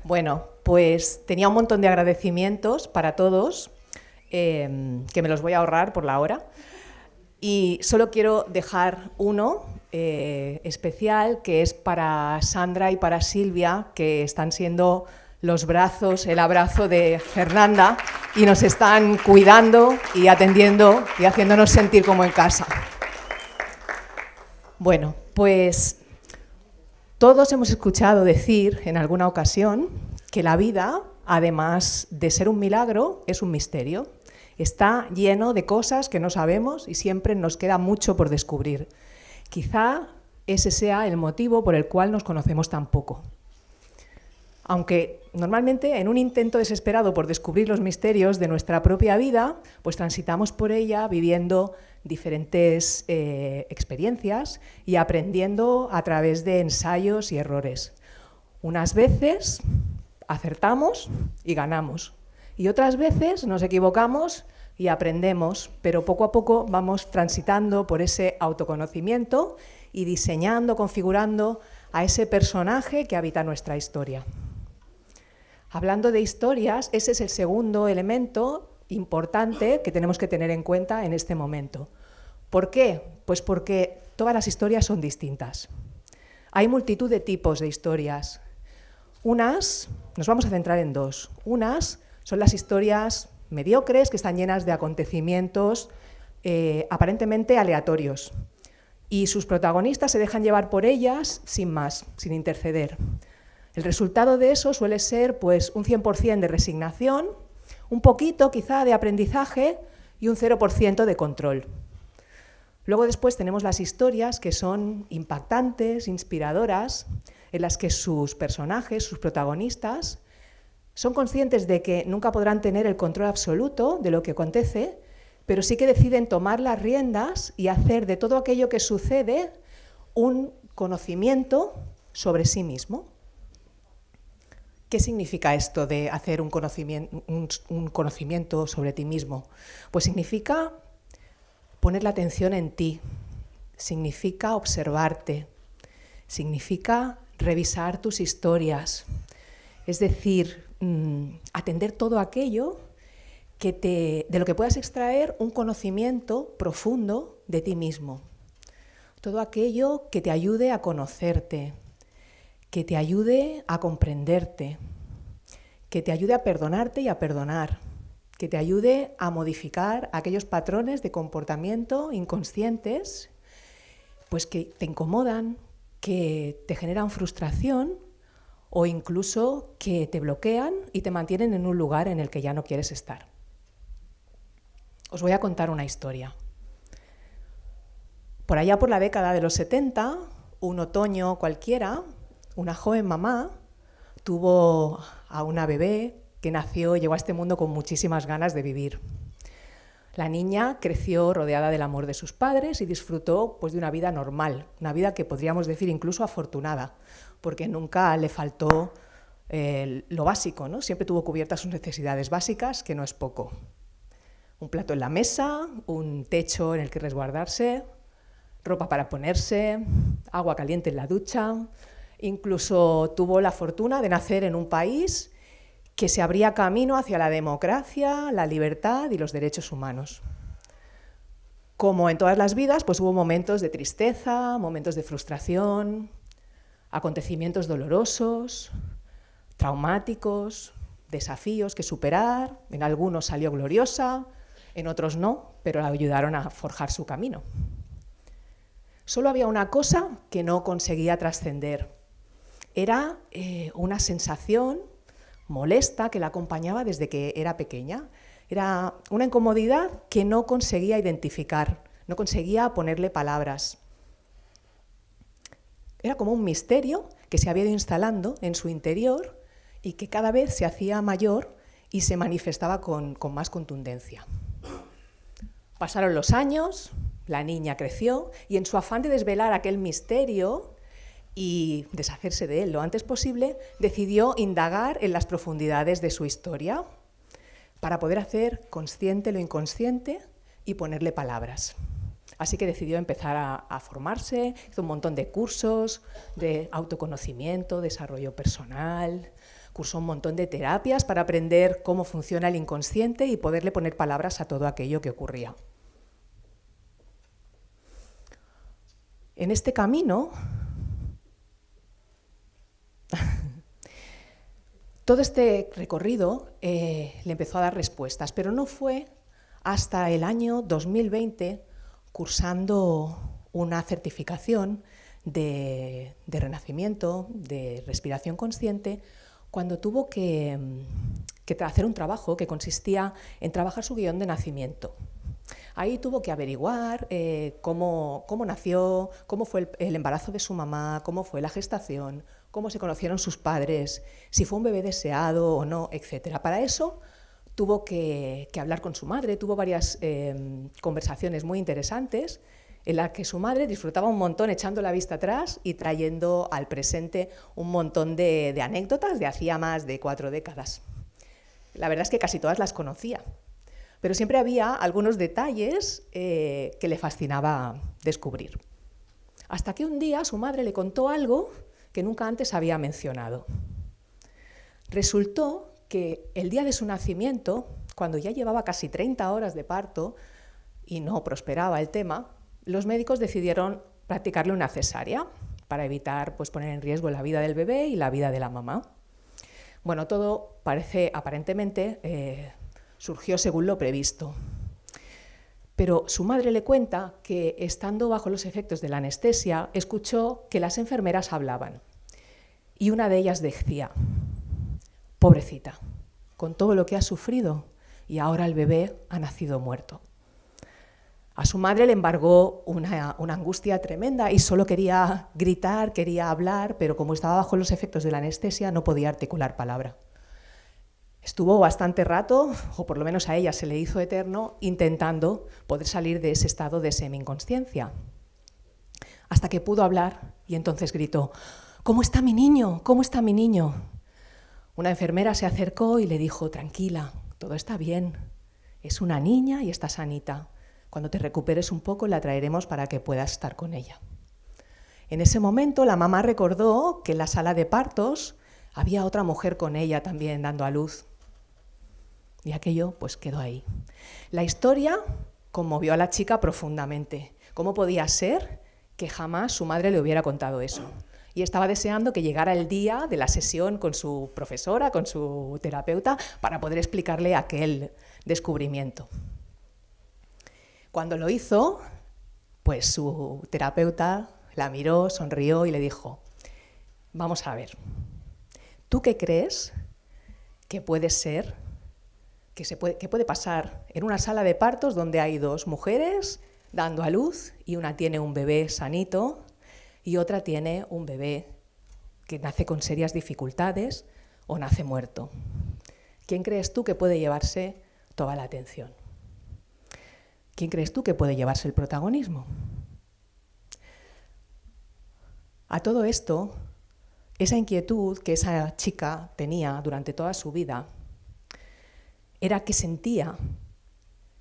Bueno, pues tenía un montón de agradecimientos para todos, que me los voy a ahorrar por la hora. Y solo quiero dejar uno especial, que es para Sandra y para Silvia, que están siendo los brazos, el abrazo de Fernanda, y nos están cuidando y atendiendo y haciéndonos sentir como en casa. Bueno, pues todos hemos escuchado decir en alguna ocasión que la vida, además de ser un milagro, es un misterio. Está lleno de cosas que no sabemos y siempre nos queda mucho por descubrir. Quizá ese sea el motivo por el cual nos conocemos tan poco. Aunque normalmente en un intento desesperado por descubrir los misterios de nuestra propia vida, pues transitamos por ella viviendo diferentes experiencias y aprendiendo a través de ensayos y errores. Unas veces acertamos y ganamos, y otras veces nos equivocamos y aprendemos, pero poco a poco vamos transitando por ese autoconocimiento y diseñando, configurando a ese personaje que habita nuestra historia. Hablando de historias, ese es el segundo elemento importante que tenemos que tener en cuenta en este momento. ¿Por qué? Pues porque todas las historias son distintas. Hay multitud de tipos de historias. Unas, nos vamos a centrar en dos. Unas son las historias mediocres, que están llenas de acontecimientos aparentemente aleatorios. Y sus protagonistas se dejan llevar por ellas sin más, sin interceder. El resultado de eso suele ser pues, un 100% de resignación, un poquito quizá de aprendizaje y un 0% de control. Luego después tenemos las historias que son impactantes, inspiradoras, en las que sus personajes, sus protagonistas, son conscientes de que nunca podrán tener el control absoluto de lo que acontece, pero sí que deciden tomar las riendas y hacer de todo aquello que sucede un conocimiento sobre sí mismo. ¿Qué significa esto de hacer un conocimiento sobre ti mismo? Pues significa poner la atención en ti, significa observarte, significa revisar tus historias, es decir, atender todo aquello de lo que puedas extraer un conocimiento profundo de ti mismo, todo aquello que te ayude a conocerte, que te ayude a comprenderte, que te ayude a perdonarte y a perdonar, que te ayude a modificar aquellos patrones de comportamiento inconscientes, pues que te incomodan, que te generan frustración o incluso que te bloquean y te mantienen en un lugar en el que ya no quieres estar. Os voy a contar una historia. Por allá por la década de los 70, un otoño cualquiera, una joven mamá tuvo a una bebé que llegó a este mundo con muchísimas ganas de vivir. La niña creció rodeada del amor de sus padres y disfrutó pues, de una vida normal, una vida que podríamos decir incluso afortunada, porque nunca le faltó lo básico, ¿no? Siempre tuvo cubiertas sus necesidades básicas, que no es poco. Un plato en la mesa, un techo en el que resguardarse, ropa para ponerse, agua caliente en la ducha. Incluso tuvo la fortuna de nacer en un país que se abría camino hacia la democracia, la libertad y los derechos humanos. Como en todas las vidas, pues hubo momentos de tristeza, momentos de frustración, acontecimientos dolorosos, traumáticos, desafíos que superar. En algunos salió gloriosa, en otros no, pero la ayudaron a forjar su camino. Solo había una cosa que no conseguía trascender. Era una sensación molesta que la acompañaba desde que era pequeña. Era una incomodidad que no conseguía identificar, no conseguía ponerle palabras. Era como un misterio que se había ido instalando en su interior y que cada vez se hacía mayor y se manifestaba con más contundencia. Pasaron los años, la niña creció y en su afán de desvelar aquel misterio y deshacerse de él lo antes posible, decidió indagar en las profundidades de su historia para poder hacer consciente lo inconsciente y ponerle palabras. Así que decidió empezar a formarse, hizo un montón de cursos de autoconocimiento, desarrollo personal, cursó un montón de terapias para aprender cómo funciona el inconsciente y poderle poner palabras a todo aquello que ocurría. En este camino, todo este recorrido le empezó a dar respuestas, pero no fue hasta el año 2020, cursando una certificación de renacimiento, de respiración consciente, cuando tuvo que hacer un trabajo que consistía en trabajar su guión de nacimiento. Ahí tuvo que averiguar cómo nació, cómo fue el embarazo de su mamá, cómo fue la gestación, cómo se conocieron sus padres, si fue un bebé deseado o no, etc. Para eso tuvo que hablar con su madre, tuvo varias conversaciones muy interesantes en las que su madre disfrutaba un montón echando la vista atrás y trayendo al presente un montón de anécdotas de hacía más de 4 décadas. La verdad es que casi todas las conocía, pero siempre había algunos detalles que le fascinaba descubrir. Hasta que un día su madre le contó algo que nunca antes había mencionado. Resultó que el día de su nacimiento, cuando ya llevaba casi 30 horas de parto y no prosperaba el tema, los médicos decidieron practicarle una cesárea para evitar poner en riesgo la vida del bebé y la vida de la mamá. Bueno, todo parece aparentemente surgió según lo previsto. Pero su madre le cuenta que, estando bajo los efectos de la anestesia, escuchó que las enfermeras hablaban. Y una de ellas decía: pobrecita, con todo lo que ha sufrido, y ahora el bebé ha nacido muerto. A su madre le embargó una angustia tremenda y solo quería gritar, quería hablar, pero como estaba bajo los efectos de la anestesia no podía articular palabra. Estuvo bastante rato, o por lo menos a ella se le hizo eterno, intentando poder salir de ese estado de semi-inconsciencia. Hasta que pudo hablar y entonces gritó: ¿cómo está mi niño? ¿Cómo está mi niño? Una enfermera se acercó y le dijo: tranquila, todo está bien, es una niña y está sanita. Cuando te recuperes un poco la traeremos para que puedas estar con ella. En ese momento la mamá recordó que en la sala de partos había otra mujer con ella también dando a luz. Y aquello quedó ahí. La historia conmovió a la chica profundamente. ¿Cómo podía ser que jamás su madre le hubiera contado eso? Y estaba deseando que llegara el día de la sesión con su profesora, con su terapeuta, para poder explicarle aquel descubrimiento. Cuando lo hizo, su terapeuta la miró, sonrió y le dijo: vamos a ver, ¿tú qué crees que puede ser, que puede pasar en una sala de partos donde hay 2 mujeres dando a luz y una tiene un bebé sanito y otra tiene un bebé que nace con serias dificultades o nace muerto? ¿Quién crees tú que puede llevarse toda la atención? ¿Quién crees tú que puede llevarse el protagonismo? A todo esto, esa inquietud que esa chica tenía durante toda su vida era que sentía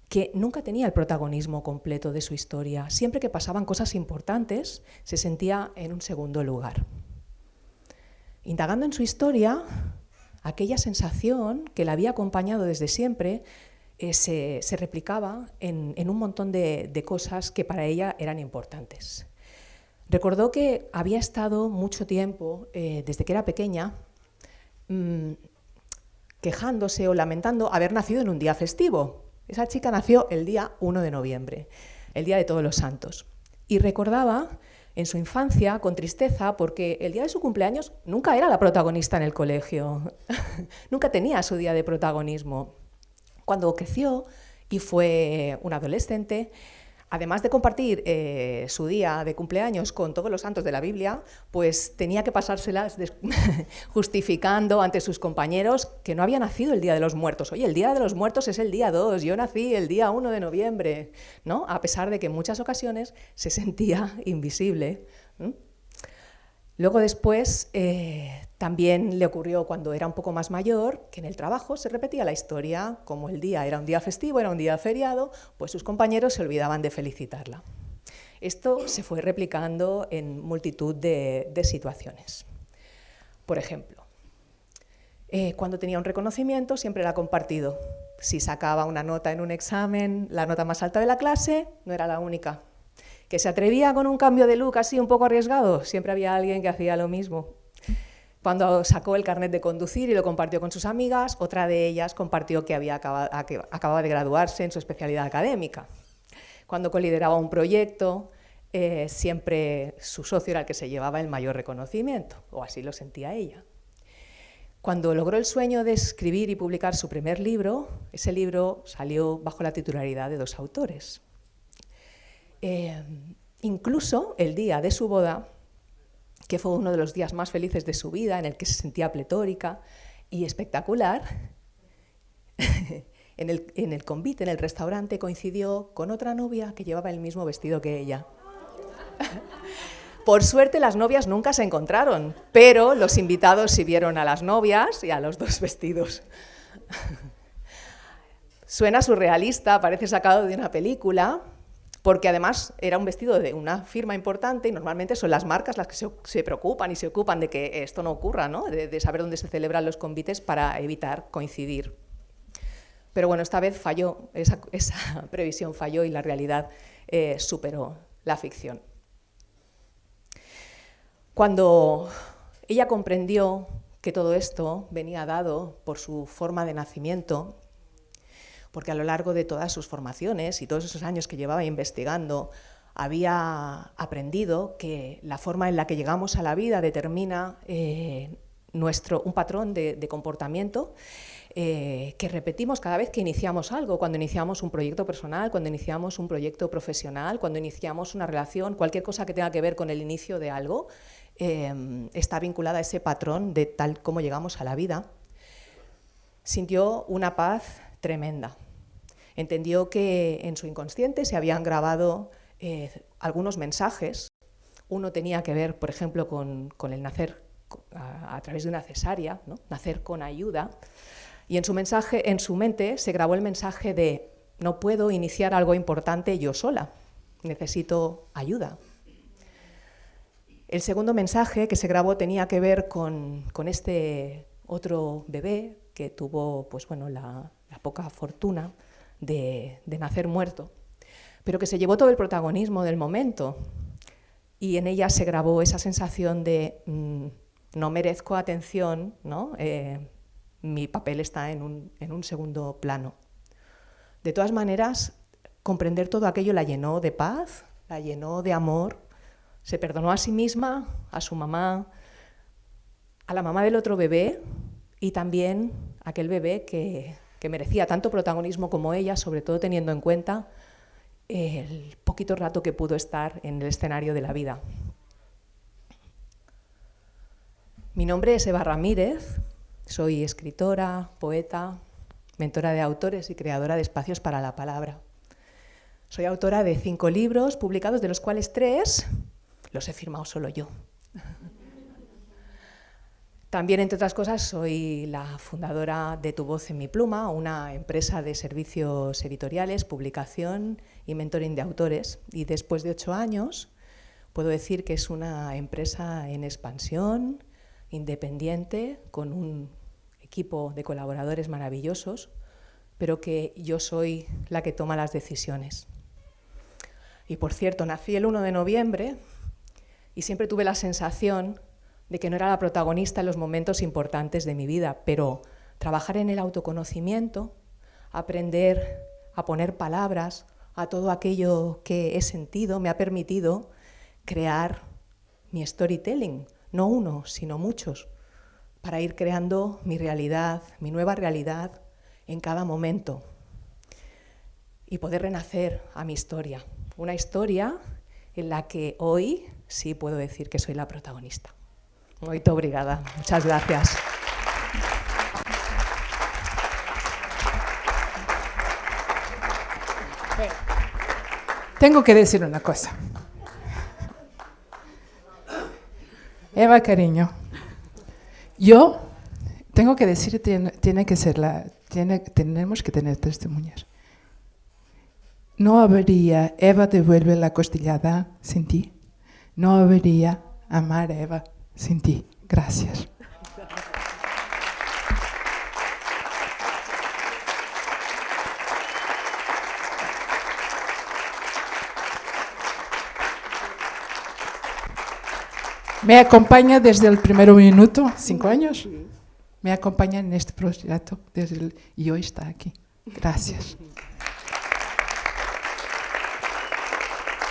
que nunca tenía el protagonismo completo de su historia. Siempre que pasaban cosas importantes, se sentía en un segundo lugar. Indagando en su historia, aquella sensación que la había acompañado desde siempre se replicaba en un montón de cosas que para ella eran importantes. Recordó que había estado mucho tiempo, desde que era pequeña, quejándose o lamentando haber nacido en un día festivo. Esa chica nació el día 1 de noviembre, el día de Todos los Santos. Y recordaba en su infancia con tristeza porque el día de su cumpleaños nunca era la protagonista en el colegio, nunca tenía su día de protagonismo. Cuando creció y fue una adolescente, además de compartir su día de cumpleaños con todos los santos de la Biblia, tenía que pasárselas justificando ante sus compañeros que no había nacido el Día de los Muertos. Oye, el Día de los Muertos es el día 2, yo nací el día 1 de noviembre, ¿no? A pesar de que en muchas ocasiones se sentía invisible. Luego después también le ocurrió cuando era un poco más mayor que en el trabajo se repetía la historia, como el día era un día festivo, era un día feriado, sus compañeros se olvidaban de felicitarla. Esto se fue replicando en multitud de situaciones. Por ejemplo, cuando tenía un reconocimiento siempre era compartido. Si sacaba una nota en un examen, la nota más alta de la clase, no era la única. Que se atrevía con un cambio de look así un poco arriesgado, siempre había alguien que hacía lo mismo. Cuando sacó el carnet de conducir y lo compartió con sus amigas, otra de ellas compartió que acababa de graduarse en su especialidad académica. Cuando colideraba un proyecto, siempre su socio era el que se llevaba el mayor reconocimiento, o así lo sentía ella. Cuando logró el sueño de escribir y publicar su primer libro, ese libro salió bajo la titularidad de 2 autores. Incluso el día de su boda, que fue uno de los días más felices de su vida, en el que se sentía pletórica y espectacular, en el convite, en el restaurante, coincidió con otra novia que llevaba el mismo vestido que ella. Por suerte, las novias nunca se encontraron, pero los invitados sí vieron a las novias y a los 2 vestidos. Suena surrealista, parece sacado de una película, porque además era un vestido de una firma importante y normalmente son las marcas las que se preocupan y se ocupan de que esto no ocurra, ¿no? de saber dónde se celebran los convites para evitar coincidir. Pero bueno, esta vez falló, esa previsión falló y la realidad superó la ficción. Cuando ella comprendió que todo esto venía dado por su forma de nacimiento, porque a lo largo de todas sus formaciones y todos esos años que llevaba investigando, había aprendido que la forma en la que llegamos a la vida determina un patrón de comportamiento que repetimos cada vez que iniciamos algo, cuando iniciamos un proyecto personal, cuando iniciamos un proyecto profesional, cuando iniciamos una relación, cualquier cosa que tenga que ver con el inicio de algo, está vinculada a ese patrón de tal como llegamos a la vida. Sintió una paz tremenda. Entendió que en su inconsciente se habían grabado algunos mensajes. Uno tenía que ver, por ejemplo, con el nacer a través de una cesárea, ¿no? Nacer con ayuda. Y en su mente se grabó el mensaje de no puedo iniciar algo importante yo sola, necesito ayuda. El segundo mensaje que se grabó tenía que ver con este otro bebé que tuvo pues, bueno, la poca fortuna de nacer muerto, pero que se llevó todo el protagonismo del momento y en ella se grabó esa sensación de no merezco atención, ¿no? Mi papel está en un segundo plano. De todas maneras, comprender todo aquello la llenó de paz, la llenó de amor, se perdonó a sí misma, a su mamá, a la mamá del otro bebé y también a aquel bebé que merecía tanto protagonismo como ella, sobre todo teniendo en cuenta el poquito rato que pudo estar en el escenario de la vida. Mi nombre es Eva Ramírez, soy escritora, poeta, mentora de autores y creadora de espacios para la palabra. Soy autora de 5 libros publicados, de los cuales 3 los he firmado solo yo. También, entre otras cosas, soy la fundadora de Tu Voz en mi Pluma, una empresa de servicios editoriales, publicación y mentoring de autores. Y después de 8 años, puedo decir que es una empresa en expansión, independiente, con un equipo de colaboradores maravillosos, pero que yo soy la que toma las decisiones. Y por cierto, nací el 1 de noviembre y siempre tuve la sensación de que no era la protagonista en los momentos importantes de mi vida, pero trabajar en el autoconocimiento, aprender a poner palabras a todo aquello que he sentido, me ha permitido crear mi storytelling, no uno, sino muchos, para ir creando mi realidad, mi nueva realidad en cada momento y poder renacer a mi historia, una historia en la que hoy sí puedo decir que soy la protagonista. Muy obrigada. Muchas gracias. Tengo que decir una cosa. Eva, cariño, yo tengo que decir, tenemos que tener testimonios. No habría Eva devuelve la costillada sin ti. No habría amar a Eva sin ti. Gracias. Me acompaña desde el primer minuto, 5 años. Me acompaña en este proyecto y hoy está aquí. Gracias.